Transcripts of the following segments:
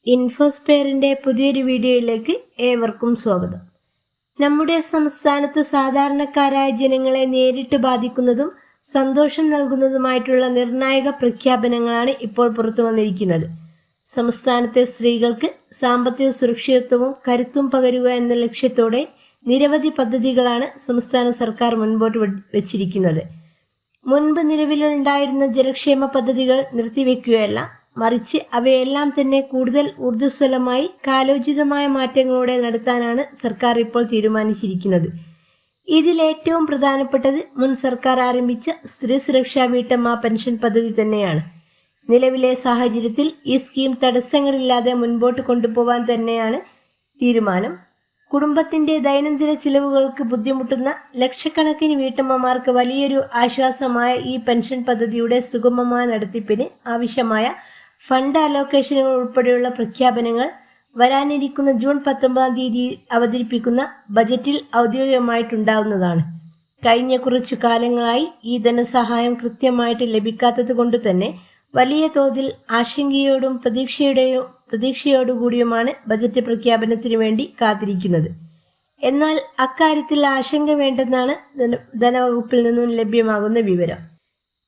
ഇൻഫോസ്പെയറിൻ്റെ പുതിയൊരു വീഡിയോയിലേക്ക് ഏവർക്കും സ്വാഗതം. നമ്മുടെ സംസ്ഥാനത്ത് സാധാരണക്കാരായ ജനങ്ങളെ നേരിട്ട് ബാധിക്കുന്നതും സന്തോഷം നൽകുന്നതുമായിട്ടുള്ള നിർണായക പ്രഖ്യാപനങ്ങളാണ് ഇപ്പോൾ പുറത്തു വന്നിരിക്കുന്നത്. സംസ്ഥാനത്തെ സ്ത്രീകൾക്ക് സാമ്പത്തിക സുരക്ഷിതത്വവും കരുത്തും പകരുക എന്ന ലക്ഷ്യത്തോടെ നിരവധി പദ്ധതികളാണ് സംസ്ഥാന സർക്കാർ മുൻപോട്ട് വച്ചിരിക്കുന്നത്. മുൻപ് നിലവിലുണ്ടായിരുന്ന ജനക്ഷേമ പദ്ധതികൾ നിർത്തിവെക്കുകയല്ല, മറിച്ച് അവയെല്ലാം തന്നെ കൂടുതൽ ഊർജ്ജസ്വലമായി കാലോചിതമായ മാറ്റങ്ങളോടെ നടത്താനാണ് സർക്കാർ ഇപ്പോൾ തീരുമാനിച്ചിരിക്കുന്നത്. ഇതിലേറ്റവും പ്രധാനപ്പെട്ടത് മുൻ സർക്കാർ ആരംഭിച്ച സ്ത്രീ സുരക്ഷാ വീട്ടമ്മ പെൻഷൻ പദ്ധതി തന്നെയാണ്. നിലവിലെ സാഹചര്യത്തിൽ ഈ സ്കീം തടസ്സങ്ങളില്ലാതെ മുൻപോട്ട് കൊണ്ടുപോകാൻ തന്നെയാണ് തീരുമാനം. കുടുംബത്തിൻ്റെ ദൈനംദിന ചിലവുകൾക്ക് ബുദ്ധിമുട്ടുന്ന ലക്ഷക്കണക്കിന് വീട്ടമ്മമാർക്ക് വലിയൊരു ആശ്വാസമായ ഈ പെൻഷൻ പദ്ധതിയുടെ സുഗമമായ നടത്തിപ്പിന് ആവശ്യമായ ഫണ്ട് അലോക്കേഷനുകൾ ഉൾപ്പെടെയുള്ള പ്രഖ്യാപനങ്ങൾ വരാനിരിക്കുന്ന ജൂൺ 19 അവതരിപ്പിക്കുന്ന ബജറ്റിൽ ഔദ്യോഗികമായിട്ടുണ്ടാവുന്നതാണ്. കഴിഞ്ഞ കുറച്ചു കാലങ്ങളായി ഈ ധനസഹായം കൃത്യമായിട്ട് ലഭിക്കാത്തത് കൊണ്ട് തന്നെ വലിയ തോതിൽ ആശങ്കയോടും പ്രതീക്ഷയോടുകൂടിയുമാണ് ബജറ്റ് പ്രഖ്യാപനത്തിന് വേണ്ടി കാത്തിരിക്കുന്നത്. എന്നാൽ അക്കാര്യത്തിൽ ആശങ്ക വേണ്ടെന്നാണ് ധനവകുപ്പിൽ നിന്നും ലഭ്യമാകുന്ന വിവരം.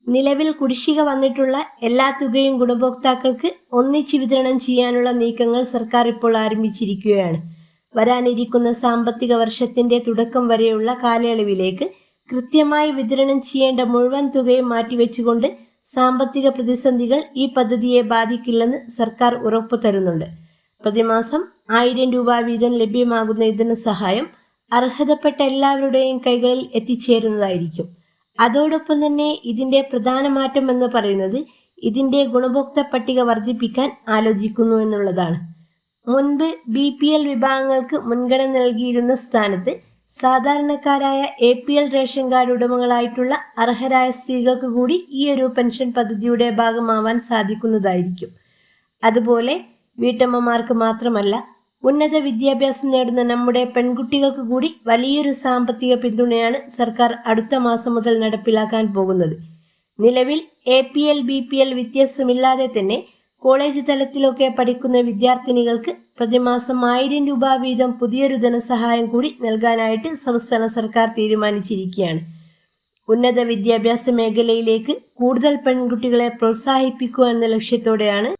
നിലവിൽ കുടിശ്ശിക വന്നിട്ടുള്ള എല്ലാ തുകയും ഗുണഭോക്താക്കൾക്ക് ഒന്നിച്ച് വിതരണം ചെയ്യാനുള്ള നീക്കങ്ങൾ സർക്കാർ ഇപ്പോൾ ആരംഭിച്ചിരിക്കുകയാണ്. വരാനിരിക്കുന്ന സാമ്പത്തിക വർഷത്തിന്റെ തുടക്കം വരെയുള്ള കാലയളവിലേക്ക് കൃത്യമായി വിതരണം ചെയ്യേണ്ട മുഴുവൻ തുകയും മാറ്റിവെച്ചുകൊണ്ട് സാമ്പത്തിക പ്രതിസന്ധികൾ ഈ പദ്ധതിയെ ബാധിക്കില്ലെന്ന് സർക്കാർ ഉറപ്പു തരുന്നുണ്ട്. പ്രതിമാസം 1000 രൂപ വീതം ലഭ്യമാകുന്ന ഇതിന് സഹായം അർഹതപ്പെട്ട എല്ലാവരുടെയും കൈകളിൽ എത്തിച്ചേരുന്നതായിരിക്കും. അതോടൊപ്പം തന്നെ ഇതിൻ്റെ പ്രധാന മാറ്റം എന്ന് പറയുന്നത് ഇതിൻ്റെ ഗുണഭോക്തൃ പട്ടിക വർദ്ധിപ്പിക്കാൻ ആലോചിക്കുന്നു എന്നുള്ളതാണ്. മുൻപ് BPL വിഭാഗങ്ങൾക്ക് മുൻഗണന നൽകിയിരുന്ന സ്ഥാനത്ത് സാധാരണക്കാരായ APL റേഷൻ കാർഡ് ഉടമകളായിട്ടുള്ള അർഹരായ സ്ത്രീകൾക്ക് കൂടി ഈ ഒരു പെൻഷൻ പദ്ധതിയുടെ ഭാഗമാവാൻ സാധിക്കുന്നതായിരിക്കും. അതുപോലെ വീട്ടമ്മമാർക്ക് മാത്രമല്ല, ഉന്നത വിദ്യാഭ്യാസം നേടുന്ന നമ്മുടെ പെൺകുട്ടികൾക്ക് കൂടി വലിയൊരു സാമ്പത്തിക പിന്തുണയാണ് സർക്കാർ അടുത്ത മാസം മുതൽ നടപ്പിലാക്കാൻ പോകുന്നത്. നിലവിൽ APL BPL വ്യത്യാസമില്ലാതെ തന്നെ കോളേജ് തലത്തിലൊക്കെ പഠിക്കുന്ന വിദ്യാർത്ഥിനികൾക്ക് പ്രതിമാസം 1000 രൂപ വീതം പുതിയൊരു ധനസഹായം കൂടി നൽകാനായിട്ട് സംസ്ഥാന സർക്കാർ തീരുമാനിച്ചിരിക്കുകയാണ്. ഉന്നത വിദ്യാഭ്യാസ മേഖലയിലേക്ക് കൂടുതൽ പെൺകുട്ടികളെ പ്രോത്സാഹിപ്പിക്കുക എന്ന ലക്ഷ്യത്തോടെയാണ്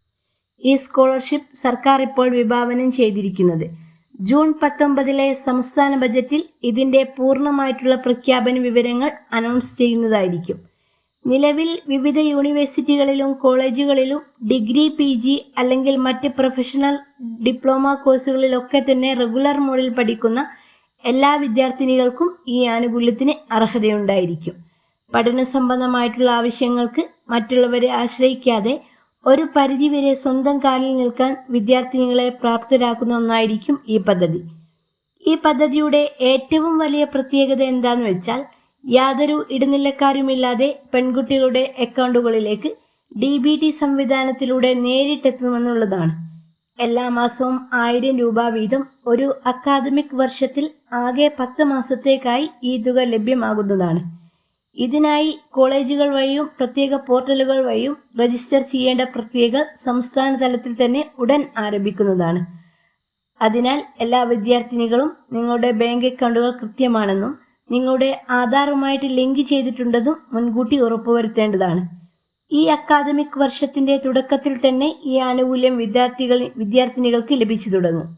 ഈ സ്കോളർഷിപ്പ് സർക്കാർ ഇപ്പോൾ വിഭാവനം ചെയ്തിരിക്കുന്നത്. ജൂൺ 19 സംസ്ഥാന ബജറ്റിൽ ഇതിൻ്റെ പൂർണ്ണമായിട്ടുള്ള പ്രഖ്യാപന വിവരങ്ങൾ അനൗൺസ് ചെയ്യുന്നതായിരിക്കും. നിലവിൽ വിവിധ യൂണിവേഴ്സിറ്റികളിലും കോളേജുകളിലും ഡിഗ്രി PG അല്ലെങ്കിൽ മറ്റ് പ്രൊഫഷണൽ ഡിപ്ലോമ കോഴ്സുകളിലൊക്കെ തന്നെ റെഗുലർ മോഡിൽ പഠിക്കുന്ന എല്ലാ വിദ്യാർത്ഥിനികൾക്കും ഈ ആനുകൂല്യത്തിന് അർഹതയുണ്ടായിരിക്കും. പഠന സംബന്ധമായിട്ടുള്ള ആവശ്യങ്ങൾക്ക് മറ്റുള്ളവരെ ആശ്രയിക്കാതെ ഒരു പരിധിവരെ സ്വന്തം കാലിൽ നിൽക്കാൻ വിദ്യാർത്ഥിനികളെ പ്രാപ്തരാക്കുന്ന ഒന്നായിരിക്കും ഈ പദ്ധതി. ഈ പദ്ധതിയുടെ ഏറ്റവും വലിയ പ്രത്യേകത എന്താണെന്ന് വെച്ചാൽ, യാതൊരു ഇടനിലക്കാരുമില്ലാതെ പെൺകുട്ടികളുടെ അക്കൗണ്ടുകളിലേക്ക് DBT സംവിധാനത്തിലൂടെ നേരിട്ടെത്തുമെന്നുള്ളതാണ്. എല്ലാ മാസവും 1000 രൂപ വീതം ഒരു അക്കാദമിക് വർഷത്തിൽ ആകെ 10 മാസത്തേക്കായി ഈ തുക ലഭ്യമാകുന്നതാണ്. ഇതിനായി കോളേജുകൾ വഴിയും പ്രത്യേക പോർട്ടലുകൾ വഴിയും രജിസ്റ്റർ ചെയ്യേണ്ട പ്രക്രിയകൾ സംസ്ഥാന തലത്തിൽ തന്നെ ഉടൻ ആരംഭിക്കുന്നതാണ്. അതിനാൽ എല്ലാ വിദ്യാർത്ഥിനികളും നിങ്ങളുടെ ബാങ്ക് അക്കൗണ്ടുകൾ കൃത്യമാണെന്നും നിങ്ങളുടെ ആധാറുമായിട്ട് ലിങ്ക് ചെയ്തിട്ടുണ്ടെന്നും മുൻകൂട്ടി ഉറപ്പുവരുത്തേണ്ടതാണ്. ഈ അക്കാദമിക് വർഷത്തിന്റെ തുടക്കത്തിൽ തന്നെ ഈ ആനുകൂല്യം വിദ്യാർത്ഥിനികൾക്ക് ലഭിച്ചു തുടങ്ങും.